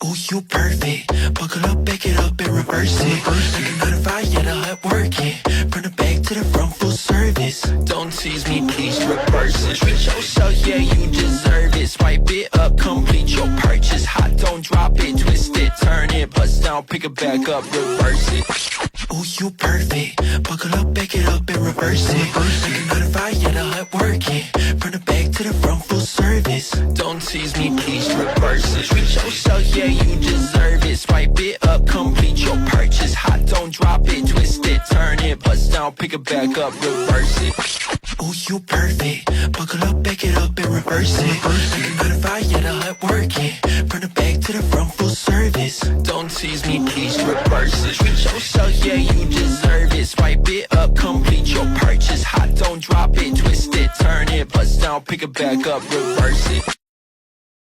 Ooh, you perfect. Buckle up, back it up and reverse it. Like a 9 to 5, yeah, the hot working. From the back to the front, full service. Don't tease me, please reverse it. Treat yourself, yeah, you deserve it. Swipe it up, complete your purchase. Hot, don't drop it, twist it, turn it, bust down, pick it back up, reverse it. Ooh, you perfect. Buckle up, back it up and reverse it. Like a 9 to 5, yeah, the hot working. From the back to the front, full service. Don't tease me, please reverse it. Treat yourself, yeah, you deserve it. Swipe it up, complete your purchase. Hot, don't drop it, twist it, turn it, bust down, pick it back up, reverse it. Ooh, you perfect. Buckle up, back it up and reverse it. Like a 9 to 5, yeah, the hot working. From the back to the front, full service. Don't tease me, please reverse it. Treat yourself, yeah, you deserve it. Swipe it up, complete your purchase. Hot, don't drop it, twist it, turn it, bust down, pick it back up, reverse it.